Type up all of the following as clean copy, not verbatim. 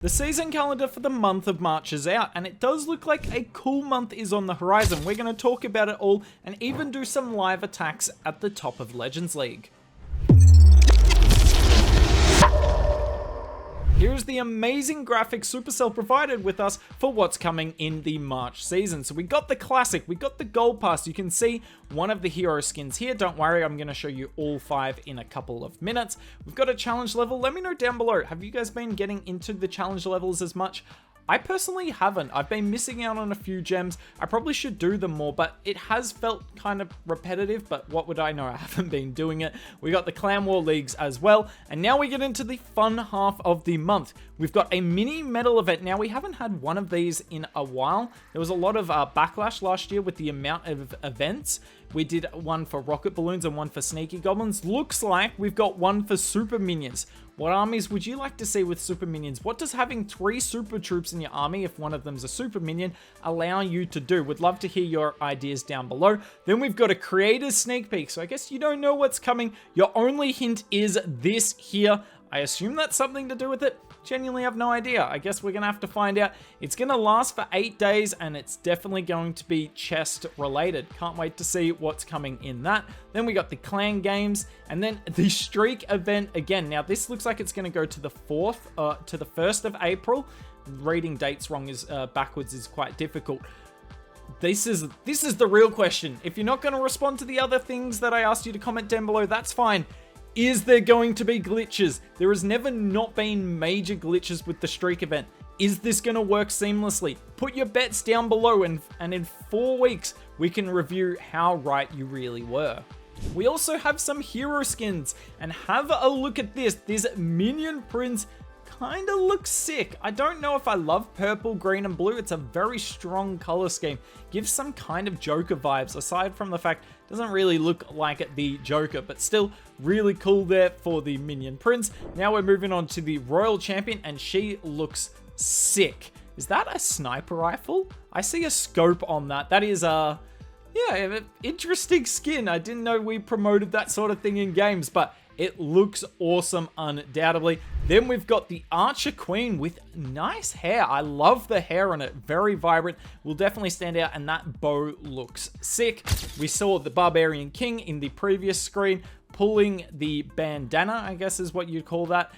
The season calendar for the month of March is out, and it does look like a cool month is on the horizon. We're going to talk about it all and even do some live attacks at the top of Legends League. Here's the amazing graphics Supercell provided with us for what's coming in the March season. So we got the classic, we got the gold pass. You can see one of the hero skins here. Don't worry, I'm going to show you all 5 in a couple of minutes. We've got a challenge level. Let me know down below, have you guys been getting into the challenge levels as much? I personally haven't. I've been missing out on a few gems. I probably should do them more, but it has felt kind of repetitive, but what would I know? I haven't been doing it. We got the Clan War Leagues as well, and now we get into the fun half of the month. We've got a mini medal event. Now, we haven't had one of these in a while. There was a lot of backlash last year with the amount of events. We did one for rocket balloons and one for sneaky goblins. Looks like we've got one for super minions. What armies would you like to see with super minions? What does having 3 super troops in your army, if one of them's a super minion, allow you to do? Would love to hear your ideas down below. Then we've got a creator's sneak peek. So I guess you don't know what's coming. Your only hint is this here. I assume that's something to do with it. Genuinely have no idea. I guess we're going to have to find out. It's going to last for 8 days, and it's definitely going to be chest related. Can't wait to see what's coming in that. Then we got the clan games, and then the streak event again. Now, this looks like it's going to go to the 1st of April. Reading dates wrong is backwards is quite difficult. This is the real question. If you're not going to respond to the other things that I asked you to comment down below, that's fine. Is there going to be glitches? There has never not been major glitches with the streak event. Is this going to work seamlessly? Put your bets down below, and in 4 weeks, we can review how right you really were. We also have some hero skins, and have a look at this. This minion prince kind of looks sick. I don't know if I love purple, green, and blue. It's a very strong color scheme. Gives some kind of Joker vibes, aside from the fact it doesn't really look like the Joker, but still really cool there for the minion prince. Now we're moving on to the royal champion, and she looks sick. Is that a sniper rifle? I see a scope on that. That is yeah, interesting skin. I didn't know we promoted that sort of thing in games, but it looks awesome, undoubtedly. Then we've got the Archer Queen with nice hair. I love the hair on it. Very vibrant. Will definitely stand out, and that bow looks sick. We saw the Barbarian King in the previous screen pulling the bandana, I guess is what you'd call that,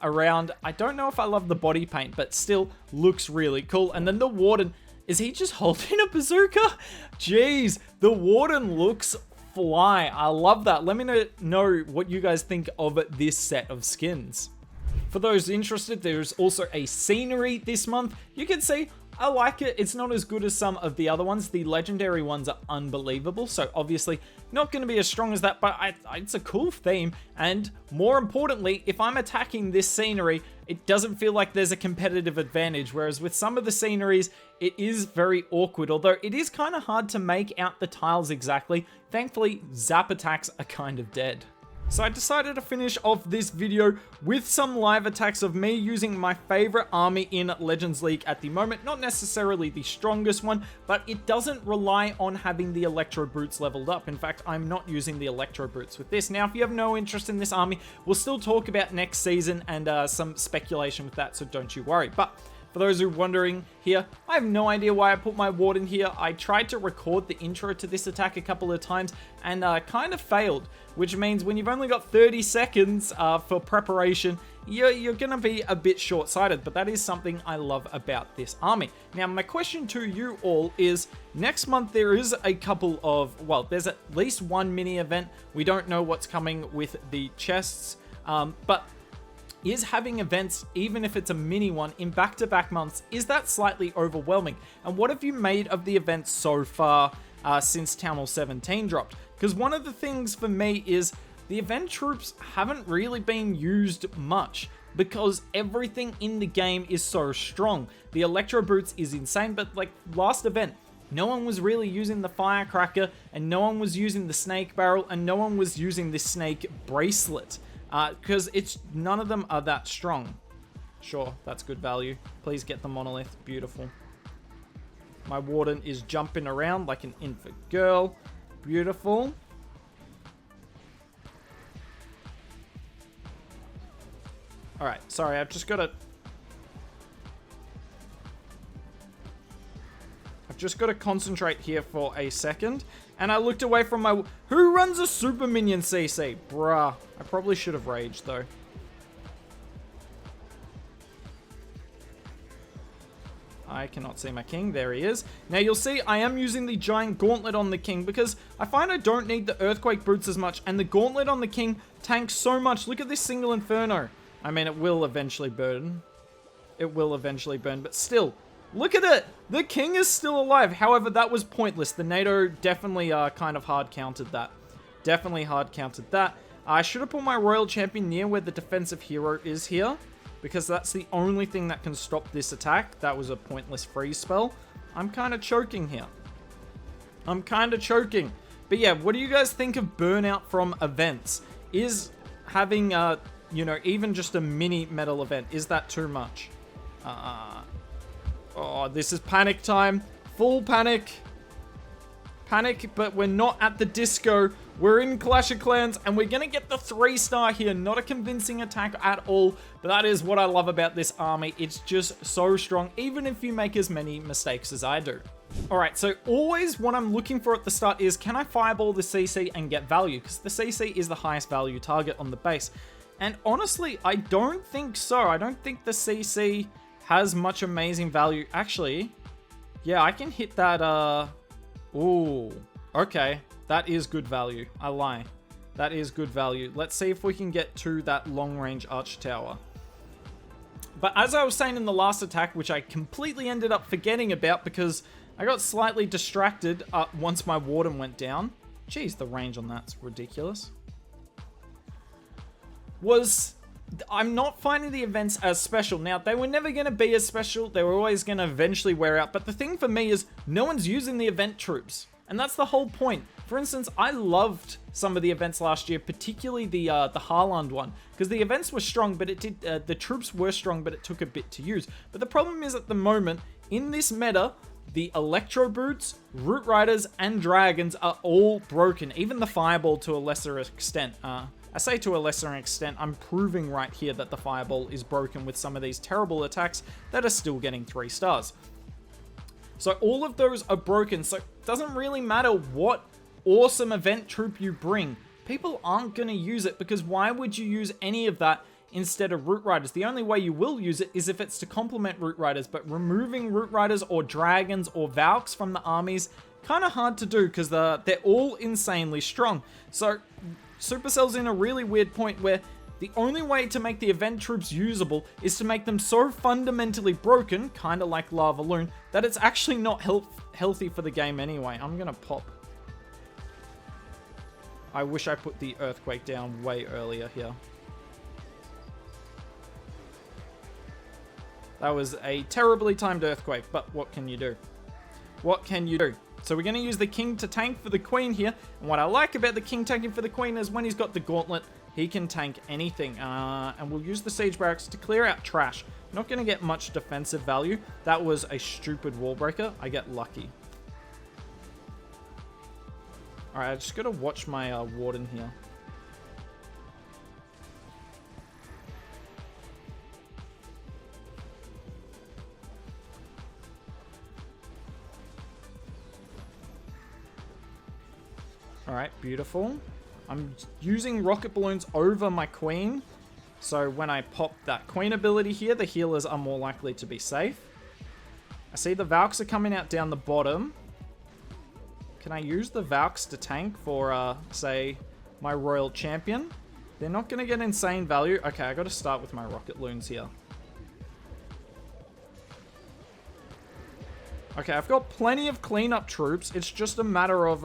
around. I don't know if I love the body paint, but still looks really cool. And then the Warden, is he just holding a bazooka? Jeez, the Warden looks fly. I love that. Let me know what you guys think of this set of skins. For those interested, there's also a scenery this month. You can see I like it. It's not as good as some of the other ones. The legendary ones are unbelievable, so obviously not going to be as strong as that, but it's a cool theme. And more importantly, if I'm attacking this scenery, it doesn't feel like there's a competitive advantage, whereas with some of the sceneries, it is very awkward, although it is kind of hard to make out the tiles exactly. Thankfully, zap attacks are kind of dead. So I decided to finish off this video with some live attacks of me using my favorite army in Legends League at the moment. Not necessarily the strongest one, but it doesn't rely on having the Electro Boots leveled up. In fact, I'm not using the Electro Boots with this. Now, if you have no interest in this army, we'll still talk about next season and some speculation with that, so don't you worry. But for those who are wondering here, I have no idea why I put my warden here. I tried to record the intro to this attack a couple of times and kind of failed, which means when you've only got 30 seconds for preparation, you're going to be a bit short-sighted, but that is something I love about this army. Now, my question to you all is, next month there is a couple of, well, there's at least one mini event. We don't know what's coming with the chests, but is having events, even if it's a mini one, in back-to-back months, is that slightly overwhelming? And what have you made of the events so far since Town Hall 17 dropped? Because one of the things for me is the event troops haven't really been used much because everything in the game is so strong. The Electro Boots is insane, but like last event, no one was really using the Firecracker, and no one was using the Snake Barrel, and no one was using the Snake Bracelet. Because none of them are that strong. Sure, that's good value. Please get the monolith. Beautiful. My warden is jumping around like an infant girl. Beautiful. Alright, sorry, I've just got to just got to concentrate here for a second. And I looked away from my... Who runs a super minion CC? Bruh. I probably should have raged, though. I cannot see my king. There he is. Now, you'll see I am using the giant gauntlet on the king because I find I don't need the earthquake boots as much. And the gauntlet on the king tanks so much. Look at this single inferno. I mean, it will eventually burn. It will eventually burn, but still... Look at it! The king is still alive. However, that was pointless. The NATO definitely kind of hard countered that. Definitely hard countered that. I should have put my royal champion near where the defensive hero is here, because that's the only thing that can stop this attack. That was a pointless freeze spell. I'm kind of choking here. I'm kind of choking. But yeah, what do you guys think of burnout from events? Is having, you know, even just a mini medal event, is that too much? Oh, this is panic time. Full panic. Panic, but we're not at the disco. We're in Clash of Clans, and we're going to get the 3-star here. Not a convincing attack at all, but that is what I love about this army. It's just so strong, even if you make as many mistakes as I do. Alright, so always what I'm looking for at the start is, can I fireball the CC and get value? Because the CC is the highest value target on the base. And honestly, I don't think so. I don't think the CC has much amazing value. Actually, yeah, I can hit that, ooh, okay. That is good value. I lie. That is good value. Let's see if we can get to that long-range arch tower. But as I was saying in the last attack, which I completely ended up forgetting about because I got slightly distracted once my warden went down. Jeez, the range on that's ridiculous. I'm not finding the events as special. Now, they were never going to be as special. They were always going to eventually wear out. But the thing for me is no one's using the event troops. And that's the whole point. For instance, I loved some of the events last year, particularly the Haaland one, because the events were strong, but it did the troops were strong, but it took a bit to use. But the problem is at the moment, in this meta, the Electro Boots, Root Riders, and Dragons are all broken. Even the Fireball to a lesser extent. I say to a lesser extent, I'm proving right here that the Fireball is broken with some of these terrible attacks that are still getting 3 stars. So all of those are broken, so it doesn't really matter what awesome event troop you bring. People aren't going to use it, because why would you use any of that instead of Root Riders? The only way you will use it is if it's to complement Root Riders, but removing Root Riders or Dragons or Valks from the armies, kind of hard to do, because they're all insanely strong. So Supercell's in a really weird point where the only way to make the event troops usable is to make them so fundamentally broken, kind of like Lava Loon, that it's actually not healthy for the game anyway. I'm going to pop. I wish I put the Earthquake down way earlier here. That was a terribly timed Earthquake, but what can you do? What can you do? So we're going to use the King to tank for the Queen here. And what I like about the King tanking for the Queen is when he's got the Gauntlet, he can tank anything. And we'll use the Siege Barracks to clear out trash. Not going to get much defensive value. That was a stupid wall breaker. I get lucky. Alright, I just got to watch my warden here. Alright, beautiful. I'm using rocket balloons over my queen. So when I pop that queen ability here, the healers are more likely to be safe. I see the Valks are coming out down the bottom. Can I use the Valks to tank for, say, my royal champion? They're not going to get insane value. Okay, I got to start with my rocket loons here. Okay, I've got plenty of cleanup troops. It's just a matter of,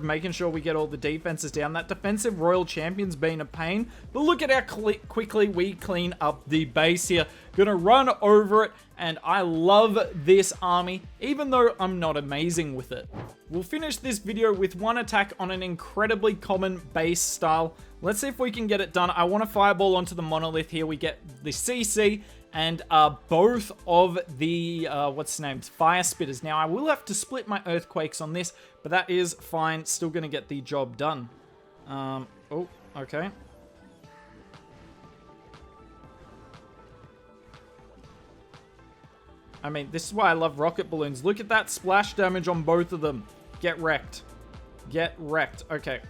making sure we get all the defenses down. That defensive royal champion's been a pain, but look at how quickly we clean up the base here. Gonna run over it, and I love this army, even though I'm not amazing with it. We'll finish this video with one attack on an incredibly common base style. Let's see if we can get it done. I want to fireball onto the monolith here. We get the CC and both of the, fire spitters. Now, I will have to split my earthquakes on this, but that is fine. Still going to get the job done. Oh, okay. I mean, this is why I love rocket balloons. Look at that splash damage on both of them. Get wrecked. Get wrecked. Okay.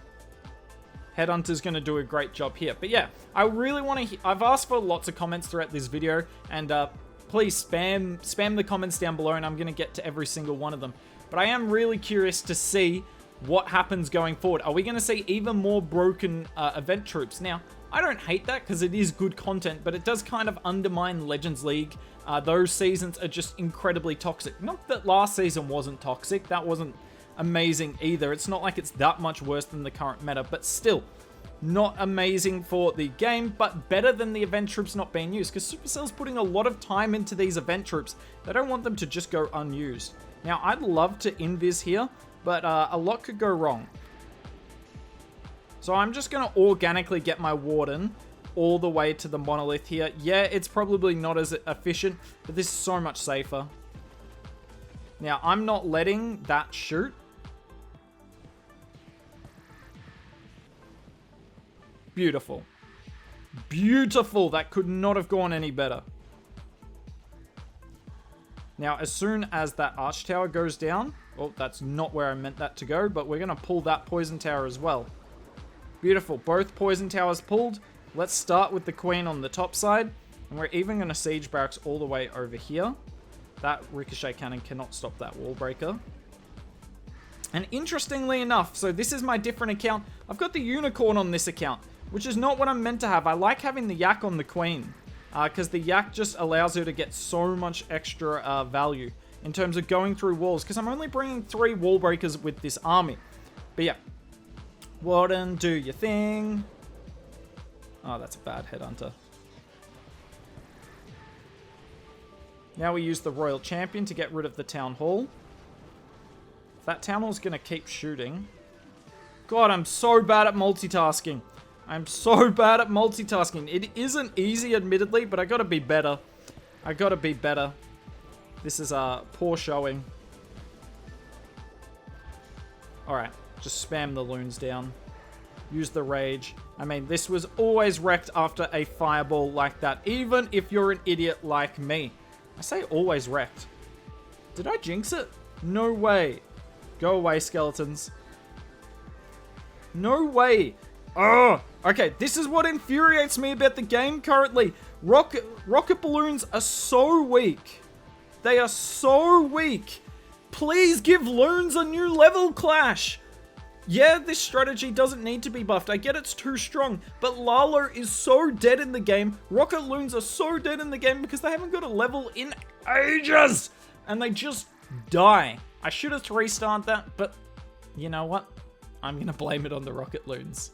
Headhunter's going to do a great job here. But yeah, I really want to... I've asked for lots of comments throughout this video, and please spam the comments down below, and I'm going to get to every single one of them. But I am really curious to see what happens going forward. Are we going to see even more broken event troops? Now, I don't hate that because it is good content, but it does kind of undermine Legends League. Those seasons are just incredibly toxic. Not that last season wasn't toxic. That wasn't amazing either. It's not like it's that much worse than the current meta, but still not amazing for the game, but better than the event troops not being used, because Supercell's putting a lot of time into these event troops. They don't want them to just go unused. Now, I'd love to invis here, but a lot could go wrong. So I'm just going to organically get my warden all the way to the monolith here. Yeah, it's probably not as efficient, but this is so much safer. Now, I'm not letting that shoot. Beautiful. Beautiful. That could not have gone any better. Now, as soon as that arch tower goes down... Oh, that's not where I meant that to go, but we're going to pull that poison tower as well. Beautiful. Both poison towers pulled. Let's start with the queen on the top side. And we're even going to siege barracks all the way over here. That ricochet cannon cannot stop that wall breaker. And interestingly enough, so this is my different account. I've got the unicorn on this account, which is not what I'm meant to have. I like having the yak on the queen, because the yak just allows her to get so much extra value in terms of going through walls, because I'm only bringing 3 wall breakers with this army. But yeah, warden, do your thing. Oh, that's a bad headhunter. Now we use the royal champion to get rid of the town hall. That town hall's gonna keep shooting. God, I'm so bad at multitasking. I'm so bad at multitasking. It isn't easy, admittedly, but I gotta be better. I gotta be better. This is poor showing. Alright, just spam the loons down. Use the rage. I mean, this was always wrecked after a fireball like that, even if you're an idiot like me. I say always wrecked. Did I jinx it? No way. Go away, skeletons. No way. Oh, okay, this is what infuriates me about the game currently. Rocket balloons are so weak. They are so weak. Please give loons a new level, Clash. Yeah, this strategy doesn't need to be buffed. I get it's too strong, but Lalo is so dead in the game. Rocket loons are so dead in the game because they haven't got a level in ages. And they just die. I should have restarted that, but you know what? I'm going to blame it on the rocket loons.